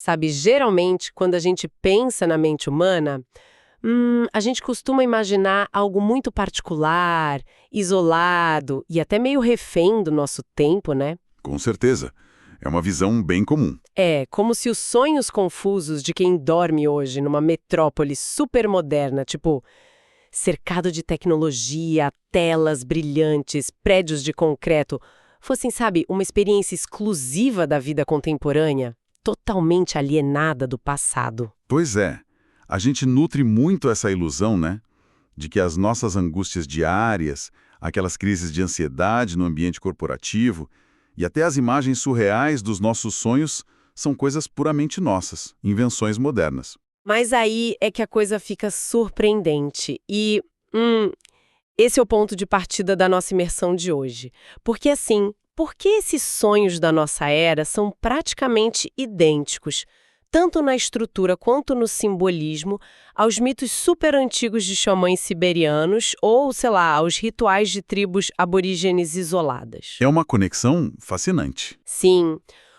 Sabe, geralmente, quando a gente pensa na mente humana, a gente costuma imaginar algo muito particular, isolado e até meio refém do nosso tempo, né? Com certeza. É uma visão bem comum. É, como se os sonhos confusos de quem dorme hoje numa metrópole super moderna, tipo, cercado de tecnologia, telas brilhantes, prédios de concreto, fossem, sabe, uma experiência exclusiva da vida contemporânea, totalmente alienada do passado. Pois é. A gente nutre muito essa ilusão, né? De que as nossas angústias diárias, aquelas crises de ansiedade no ambiente corporativo e até as imagens surreais dos nossos sonhos são coisas puramente nossas, invenções modernas. Mas aí é que a coisa fica surpreendente. E, esse é o ponto de partida da nossa imersão de hoje. Porque, assim, por que esses sonhos da nossa era são praticamente idênticos, tanto na estrutura quanto no simbolismo, aos mitos super antigos de xamãs siberianos ou, sei lá, aos rituais de tribos aborígenes isoladas? É uma conexão fascinante. Sim.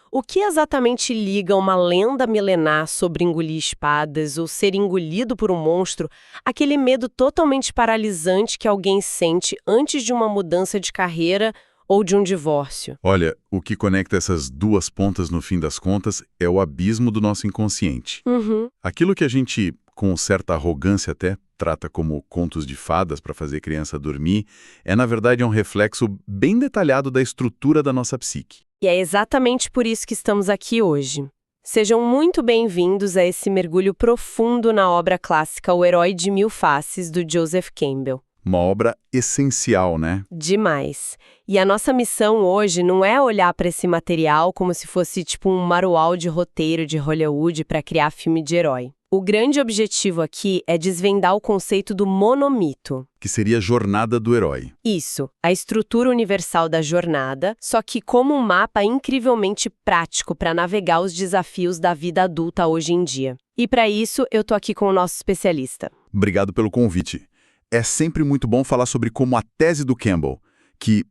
O que exatamente liga uma lenda milenar sobre engolir espadas ou ser engolido por um monstro àquele medo totalmente paralisante que alguém sente antes de uma mudança de carreira ou de um divórcio? Olha, o que conecta essas duas pontas no fim das contas é o abismo do nosso inconsciente. Uhum. Aquilo que a gente, com certa arrogância até, trata como contos de fadas para fazer criança dormir, na verdade um reflexo bem detalhado da estrutura da nossa psique. E é exatamente por isso que estamos aqui hoje. Sejam muito bem-vindos a esse mergulho profundo na obra clássica O Herói de Mil Faces, do Joseph Campbell. Uma obra essencial, né? Demais. E a nossa missão hoje não é olhar para esse material como se fosse tipo um manual de roteiro de Hollywood para criar filme de herói. O grande objetivo aqui é desvendar o conceito do monomito. Que seria a jornada do herói. Isso, a estrutura universal da jornada, só que como um mapa incrivelmente prático para navegar os desafios da vida adulta hoje em dia. E para isso, eu tô aqui com o nosso especialista. Obrigado pelo convite. É sempre muito bom falar sobre como a tese do Campbell, que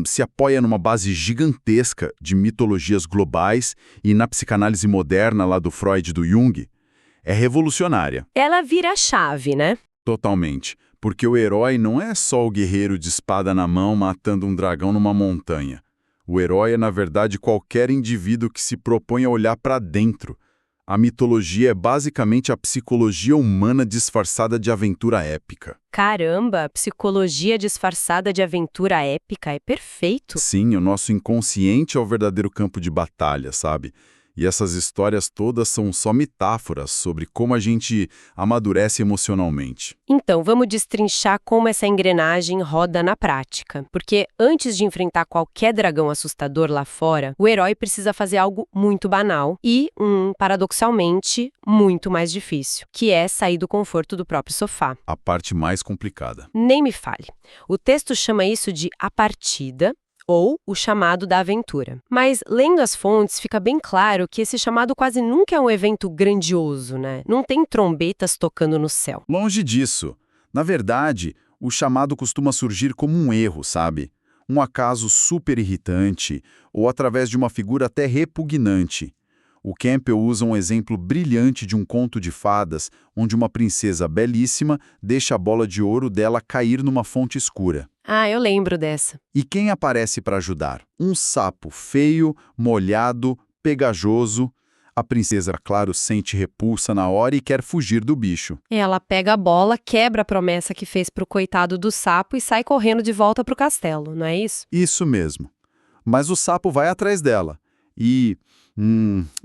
se apoia numa base gigantesca de mitologias globais e na psicanálise moderna lá do Freud e do Jung, é revolucionária. Ela vira a chave, né? Totalmente. Porque o herói não é só o guerreiro de espada na mão matando um dragão numa montanha. O herói é, na verdade, qualquer indivíduo que se propõe a olhar para dentro. A mitologia é basicamente a psicologia humana disfarçada de aventura épica. Caramba, psicologia disfarçada de aventura épica é perfeito. Sim, o nosso inconsciente é o verdadeiro campo de batalha, sabe? E essas histórias todas são só metáforas sobre como a gente amadurece emocionalmente. Então, vamos destrinchar como essa engrenagem roda na prática. Porque antes de enfrentar qualquer dragão assustador lá fora, o herói precisa fazer algo muito banal e, paradoxalmente, muito mais difícil, que é sair do conforto do próprio sofá. A parte mais complicada. Nem me fale. O texto chama isso de a partida, ou o chamado da aventura. Mas, lendo as fontes, fica bem claro que esse chamado quase nunca é um evento grandioso, né? Não tem trombetas tocando no céu. Longe disso. Na verdade, o chamado costuma surgir como um erro, sabe? Um acaso super irritante ou através de uma figura até repugnante. O Campbell usa um exemplo brilhante de um conto de fadas, onde uma princesa belíssima deixa a bola de ouro dela cair numa fonte escura. Ah, eu lembro dessa. E quem aparece para ajudar? Um sapo feio, molhado, pegajoso. A princesa, claro, sente repulsa na hora e quer fugir do bicho. Ela pega a bola, quebra a promessa que fez pro coitado do sapo e sai correndo de volta pro castelo, não é isso? Isso mesmo. Mas o sapo vai atrás dela. E,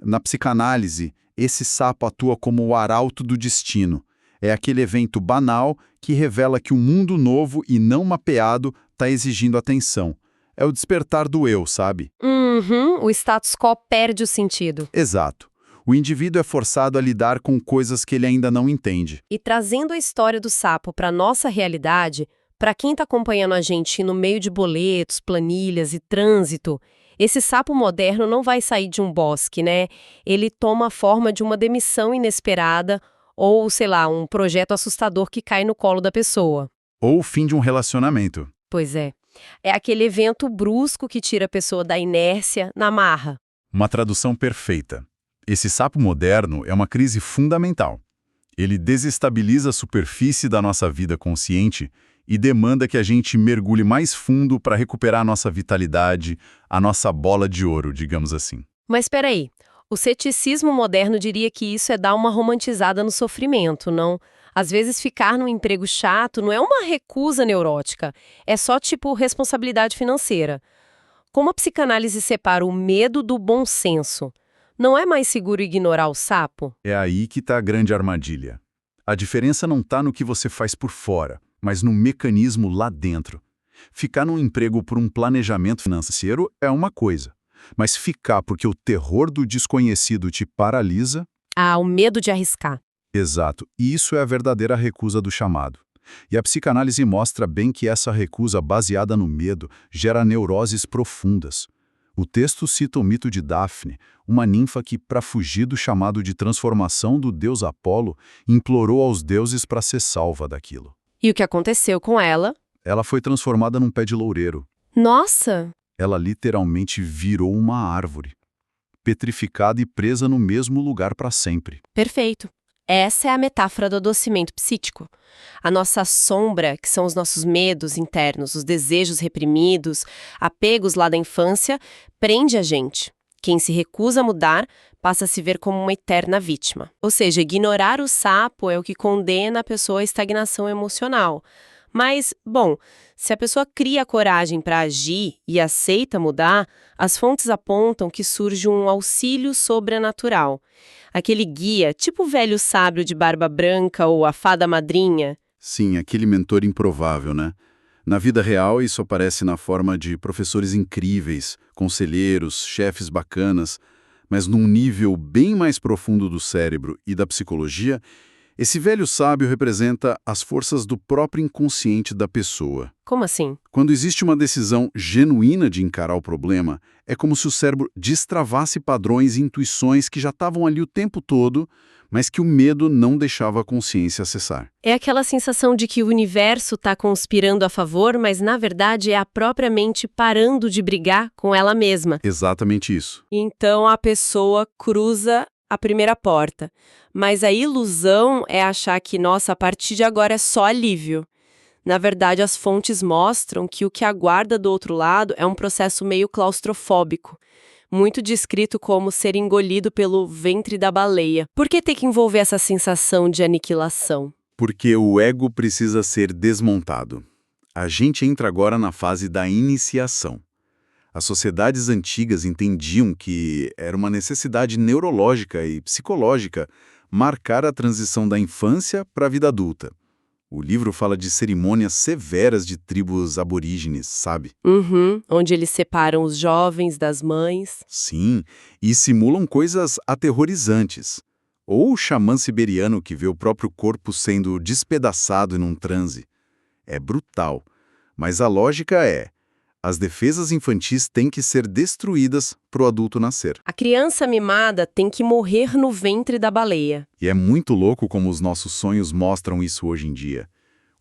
na psicanálise, esse sapo atua como o arauto do destino. É aquele evento banal que revela que um mundo novo e não mapeado está exigindo atenção. É o despertar do eu, sabe? O status quo perde o sentido. Exato. O indivíduo é forçado a lidar com coisas que ele ainda não entende. E trazendo a história do sapo para nossa realidade, para quem está acompanhando a gente no meio de boletos, planilhas e trânsito, esse sapo moderno não vai sair de um bosque, né? Ele toma a forma de uma demissão inesperada ou, sei lá, um projeto assustador que cai no colo da pessoa. Ou o fim de um relacionamento. Pois é. É aquele evento brusco que tira a pessoa da inércia na marra. Uma tradução perfeita. Esse sapo moderno é uma crise fundamental. Ele desestabiliza a superfície da nossa vida consciente e demanda que a gente mergulhe mais fundo para recuperar a nossa vitalidade, a nossa bola de ouro, digamos assim. Mas espera aí, o ceticismo moderno diria que isso é dar uma romantizada no sofrimento, não? Às vezes ficar num emprego chato não é uma recusa neurótica, é só tipo responsabilidade financeira. Como a psicanálise separa o medo do bom senso? Não é mais seguro ignorar o sapo? É aí que está a grande armadilha. A diferença não está no que você faz por fora, mas no mecanismo lá dentro. Ficar num emprego por um planejamento financeiro é uma coisa, mas ficar porque o terror do desconhecido te paralisa... Ah, o medo de arriscar. Exato, e isso é a verdadeira recusa do chamado. E a psicanálise mostra bem que essa recusa baseada no medo gera neuroses profundas. O texto cita o mito de Dafne, uma ninfa que, para fugir do chamado de transformação do deus Apolo, implorou aos deuses para ser salva daquilo. E o que aconteceu com ela? Ela foi transformada num pé de loureiro. Nossa! Ela literalmente virou uma árvore, petrificada e presa no mesmo lugar para sempre. Perfeito. Essa é a metáfora do adoecimento psíquico. A nossa sombra, que são os nossos medos internos, os desejos reprimidos, apegos lá da infância, prende a gente. Quem se recusa a mudar passa a se ver como uma eterna vítima. Ou seja, ignorar o sapo é o que condena a pessoa à estagnação emocional. Mas, bom, se a pessoa cria a coragem para agir e aceita mudar, as fontes apontam que surge um auxílio sobrenatural. Aquele guia, tipo o velho sábio de barba branca ou a fada madrinha. Sim, aquele mentor improvável, né? Na vida real, isso aparece na forma de professores incríveis, conselheiros, chefes bacanas, mas num nível bem mais profundo do cérebro e da psicologia, esse velho sábio representa as forças do próprio inconsciente da pessoa. Como assim? Quando existe uma decisão genuína de encarar o problema, é como se o cérebro destravasse padrões e intuições que já estavam ali o tempo todo, mas que o medo não deixava a consciência acessar. É aquela sensação de que o universo está conspirando a favor, mas na verdade é a própria mente parando de brigar com ela mesma. Exatamente isso. Então a pessoa cruza a primeira porta. Mas a ilusão é achar que, nossa, a partir de agora é só alívio. Na verdade, as fontes mostram que o que aguarda do outro lado é um processo meio claustrofóbico, muito descrito como ser engolido pelo ventre da baleia. Por que ter que envolver essa sensação de aniquilação? Porque o ego precisa ser desmontado. A gente entra agora na fase da iniciação. As sociedades antigas entendiam que era uma necessidade neurológica e psicológica marcar a transição da infância para a vida adulta. O livro fala de cerimônias severas de tribos aborígenes, sabe? Onde eles separam os jovens das mães. Sim, e simulam coisas aterrorizantes. Ou o xamã siberiano que vê o próprio corpo sendo despedaçado num transe. É brutal, mas a lógica é: as defesas infantis têm que ser destruídas para o adulto nascer. A criança mimada tem que morrer no ventre da baleia. E é muito louco como os nossos sonhos mostram isso hoje em dia.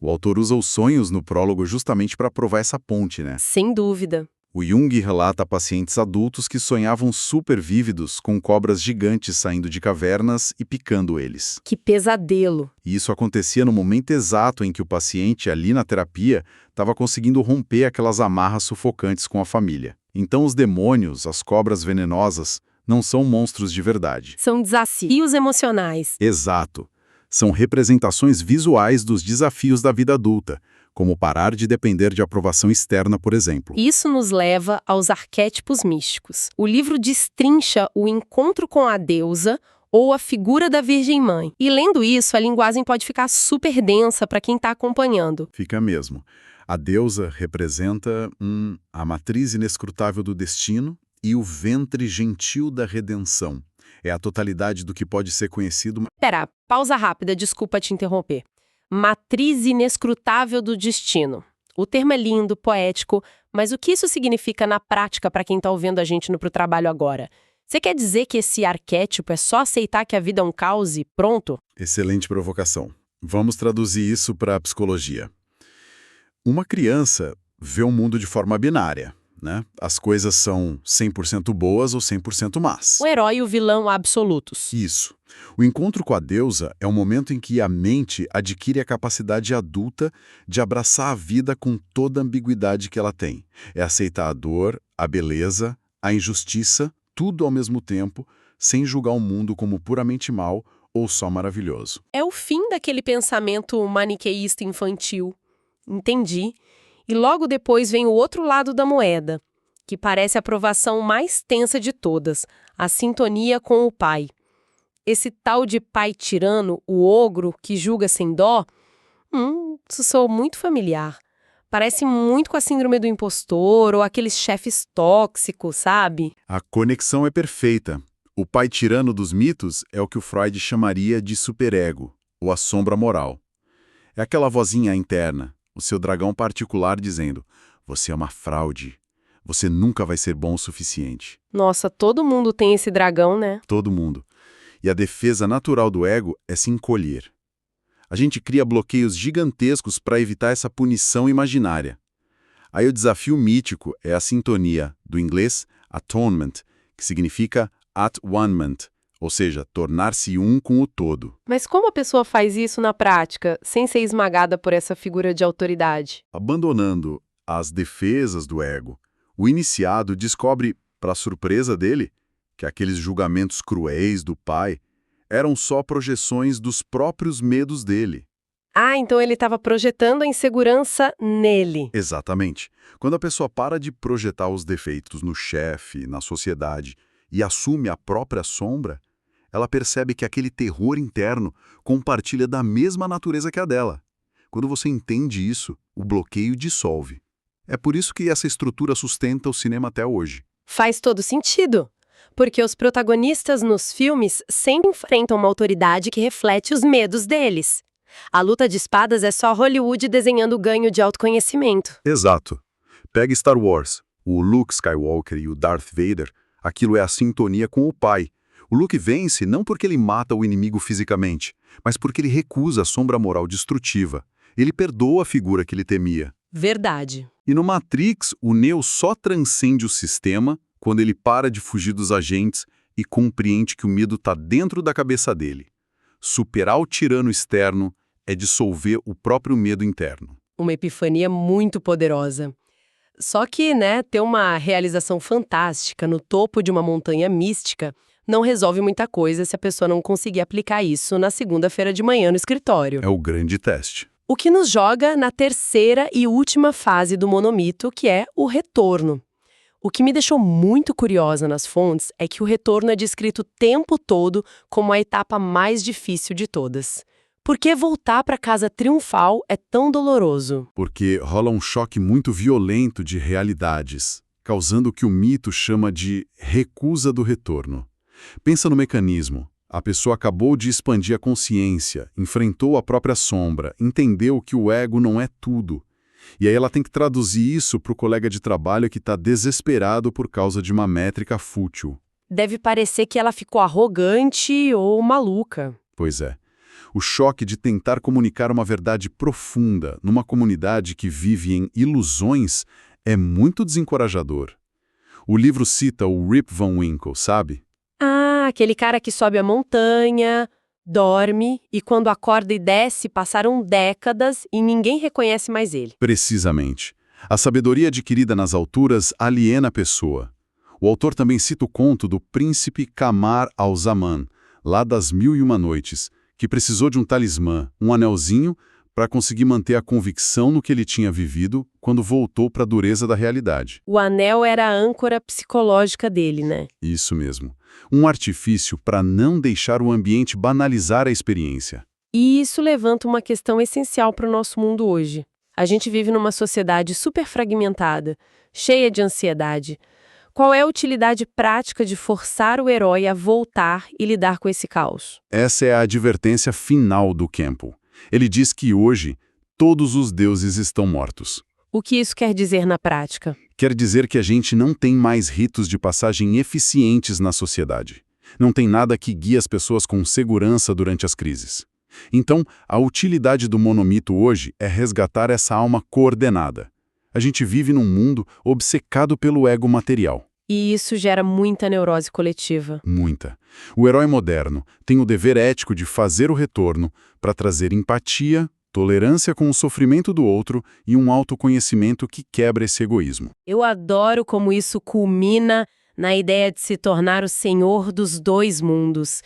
O autor usa os sonhos no prólogo justamente para provar essa ponte, né? Sem dúvida. O Jung relata pacientes adultos que sonhavam super vívidos com cobras gigantes saindo de cavernas e picando eles. Que pesadelo. E isso acontecia no momento exato em que o paciente, ali na terapia, estava conseguindo romper aquelas amarras sufocantes com a família. Então os demônios, as cobras venenosas, não são monstros de verdade. São desafios emocionais. Exato. São representações visuais dos desafios da vida adulta, como parar de depender de aprovação externa, por exemplo. Isso nos leva aos arquétipos místicos. O livro destrincha o encontro com a deusa ou a figura da Virgem Mãe. E lendo isso, a linguagem pode ficar super densa para quem está acompanhando. Fica mesmo. A deusa representa a matriz inescrutável do destino e o ventre gentil da redenção. É a totalidade do que pode ser conhecido... Pera, pausa rápida, desculpa te interromper. Matriz inescrutável do destino. O termo é lindo, poético, mas o que isso significa na prática para quem está ouvindo a gente no Pro Trabalho agora? Você quer dizer que esse arquétipo é só aceitar que a vida é um caos e pronto? Excelente provocação. Vamos traduzir isso para a psicologia. Uma criança vê o mundo de forma binária. né? As coisas são 100% boas ou 100% más. O herói e o vilão absolutos. Isso. O encontro com a deusa é o momento em que a mente adquire a capacidade adulta de abraçar a vida com toda a ambiguidade que ela tem. É aceitar a dor, a beleza, a injustiça, tudo ao mesmo tempo, sem julgar o mundo como puramente mal ou só maravilhoso. É o fim daquele pensamento maniqueísta infantil. Entendi. E logo depois vem o outro lado da moeda, que parece a provação mais tensa de todas, a sintonia com o pai. Esse tal de pai tirano, o ogro, que julga sem dó, isso soa muito familiar. Parece muito com a síndrome do impostor ou aqueles chefes tóxicos, sabe? A conexão é perfeita. O pai tirano dos mitos é o que o Freud chamaria de superego, ou a sombra moral. É aquela vozinha interna, o seu dragão particular dizendo: você é uma fraude, você nunca vai ser bom o suficiente. Nossa, todo mundo tem esse dragão, né? Todo mundo. E a defesa natural do ego é se encolher. A gente cria bloqueios gigantescos para evitar essa punição imaginária. Aí o desafio mítico é a sintonia, do inglês atonement, que significa at-one-ment, ou seja, tornar-se um com o todo. Mas como a pessoa faz isso na prática, sem ser esmagada por essa figura de autoridade? Abandonando as defesas do ego, o iniciado descobre, para surpresa dele, que aqueles julgamentos cruéis do pai eram só projeções dos próprios medos dele. Ah, então ele estava projetando a insegurança nele. Exatamente. Quando a pessoa para de projetar os defeitos no chefe, na sociedade, e assume a própria sombra, ela percebe que aquele terror interno compartilha da mesma natureza que a dela. Quando você entende isso, o bloqueio dissolve. É por isso que essa estrutura sustenta o cinema até hoje. Faz todo sentido. Porque os protagonistas nos filmes sempre enfrentam uma autoridade que reflete os medos deles. A luta de espadas é só Hollywood desenhando o ganho de autoconhecimento. Exato. Pega Star Wars, o Luke Skywalker e o Darth Vader, aquilo é a sintonia com o pai. O Luke vence não porque ele mata o inimigo fisicamente, mas porque ele recusa a sombra moral destrutiva. Ele perdoa a figura que ele temia. Verdade. E no Matrix, o Neo só transcende o sistema quando ele para de fugir dos agentes e compreende que o medo está dentro da cabeça dele. Superar o tirano externo é dissolver o próprio medo interno. Uma epifania muito poderosa. Só que, ter uma realização fantástica no topo de uma montanha mística não resolve muita coisa se a pessoa não conseguir aplicar isso na segunda-feira de manhã no escritório. É o grande teste. O que nos joga na terceira e última fase do monomito, que é o retorno. O que me deixou muito curiosa nas fontes é que o retorno é descrito o tempo todo como a etapa mais difícil de todas. Por que voltar para casa triunfal é tão doloroso? Porque rola um choque muito violento de realidades, causando o que o mito chama de recusa do retorno. Pensa no mecanismo. A pessoa acabou de expandir a consciência, enfrentou a própria sombra, entendeu que o ego não é tudo. E aí ela tem que traduzir isso para o colega de trabalho que está desesperado por causa de uma métrica fútil. Deve parecer que ela ficou arrogante ou maluca. Pois é. O choque de tentar comunicar uma verdade profunda numa comunidade que vive em ilusões é muito desencorajador. O livro cita o Rip Van Winkle, sabe? Ah, aquele cara que sobe a montanha, dorme e quando acorda e desce passaram décadas e ninguém reconhece mais ele. Precisamente. A sabedoria adquirida nas alturas aliena a pessoa. O autor também cita o conto do príncipe Kamar al-Zaman, lá das Mil e Uma Noites, que precisou de um talismã, um anelzinho, para conseguir manter a convicção no que ele tinha vivido quando voltou para a dureza da realidade. O anel era a âncora psicológica dele, né? Isso mesmo. Um artifício para não deixar o ambiente banalizar a experiência. E isso levanta uma questão essencial para o nosso mundo hoje. A gente vive numa sociedade super fragmentada, cheia de ansiedade. Qual é a utilidade prática de forçar o herói a voltar e lidar com esse caos? Essa é a advertência final do Campbell. Ele diz que hoje todos os deuses estão mortos. O que isso quer dizer na prática? Quer dizer que a gente não tem mais ritos de passagem eficientes na sociedade. Não tem nada que guie as pessoas com segurança durante as crises. Então, a utilidade do monomito hoje é resgatar essa alma coordenada. A gente vive num mundo obcecado pelo ego material. E isso gera muita neurose coletiva. Muita. O herói moderno tem o dever ético de fazer o retorno para trazer empatia, tolerância com o sofrimento do outro e um autoconhecimento que quebra esse egoísmo. Eu adoro como isso culmina na ideia de se tornar o senhor dos dois mundos.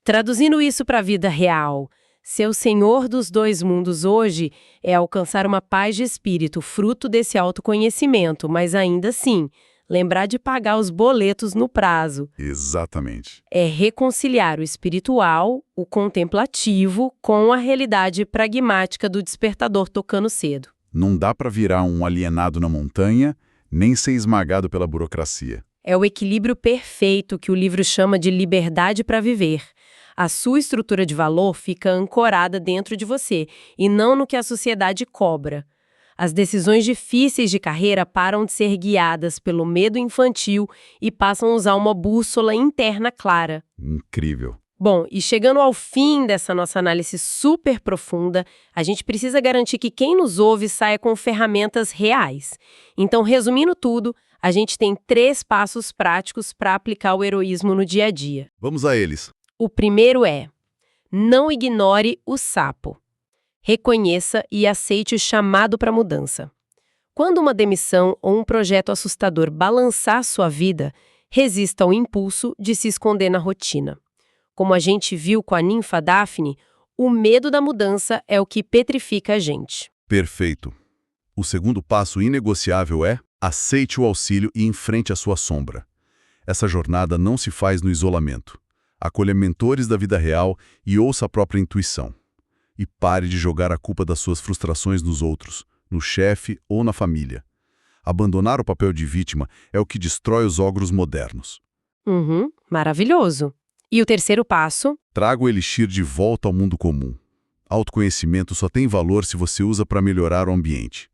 Traduzindo isso para a vida real, ser o senhor dos dois mundos hoje é alcançar uma paz de espírito, fruto desse autoconhecimento, mas ainda assim, lembrar de pagar os boletos no prazo. Exatamente. É reconciliar o espiritual, o contemplativo, com a realidade pragmática do despertador tocando cedo. Não dá para virar um alienado na montanha, nem ser esmagado pela burocracia. É o equilíbrio perfeito que o livro chama de liberdade para viver. A sua estrutura de valor fica ancorada dentro de você, e não no que a sociedade cobra. As decisões difíceis de carreira param de ser guiadas pelo medo infantil e passam a usar uma bússola interna clara. Incrível. Bom, e chegando ao fim dessa nossa análise super profunda, a gente precisa garantir que quem nos ouve saia com ferramentas reais. Então, resumindo tudo, a gente tem 3 passos práticos para aplicar o heroísmo no dia a dia. Vamos a eles. O primeiro é: não ignore o sapo. Reconheça e aceite o chamado para mudança. Quando uma demissão ou um projeto assustador balançar sua vida, resista ao impulso de se esconder na rotina. Como a gente viu com a ninfa Daphne, o medo da mudança é o que petrifica a gente. Perfeito. O segundo passo inegociável é: aceite o auxílio e enfrente a sua sombra. Essa jornada não se faz no isolamento. Acolha mentores da vida real e ouça a própria intuição. E pare de jogar a culpa das suas frustrações nos outros, no chefe ou na família. Abandonar o papel de vítima é o que destrói os ogros modernos. Maravilhoso. E o terceiro passo? Traga o elixir de volta ao mundo comum. Autoconhecimento só tem valor se você usa para melhorar o ambiente.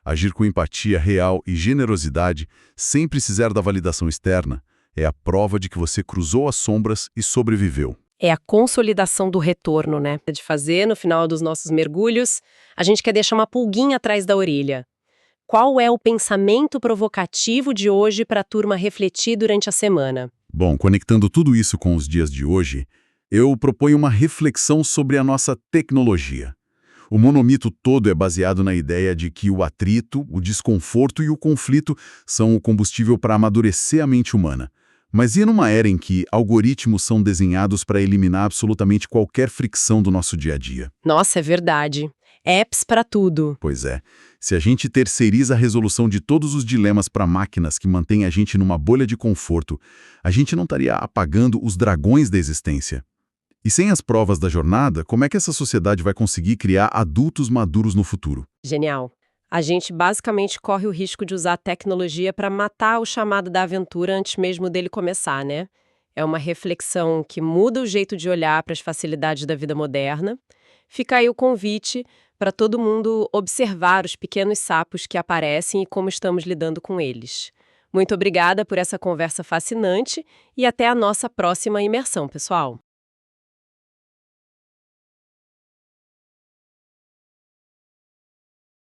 Agir com empatia real e generosidade, sem precisar da validação externa, é a prova de que você cruzou as sombras e sobreviveu. É a consolidação do retorno, né? De fazer no final dos nossos mergulhos, a gente quer deixar uma pulguinha atrás da orelha. Qual é o pensamento provocativo de hoje para a turma refletir durante a semana? Bom, conectando tudo isso com os dias de hoje, eu proponho uma reflexão sobre a nossa tecnologia. O monomito todo é baseado na ideia de que o atrito, o desconforto e o conflito são o combustível para amadurecer a mente humana. Mas e numa era em que algoritmos são desenhados para eliminar absolutamente qualquer fricção do nosso dia a dia? Nossa, é verdade. Apps para tudo. Pois é, se a gente terceiriza a resolução de todos os dilemas para máquinas que mantêm a gente numa bolha de conforto, a gente não estaria apagando os dragões da existência. E sem as provas da jornada, como é que essa sociedade vai conseguir criar adultos maduros no futuro? Genial. A gente basicamente corre o risco de usar a tecnologia para matar o chamado da aventura antes mesmo dele começar, né? É uma reflexão que muda o jeito de olhar para as facilidades da vida moderna. Fica aí o convite para todo mundo observar os pequenos sapos que aparecem e como estamos lidando com eles. Muito obrigada por essa conversa fascinante e até a nossa próxima imersão, pessoal!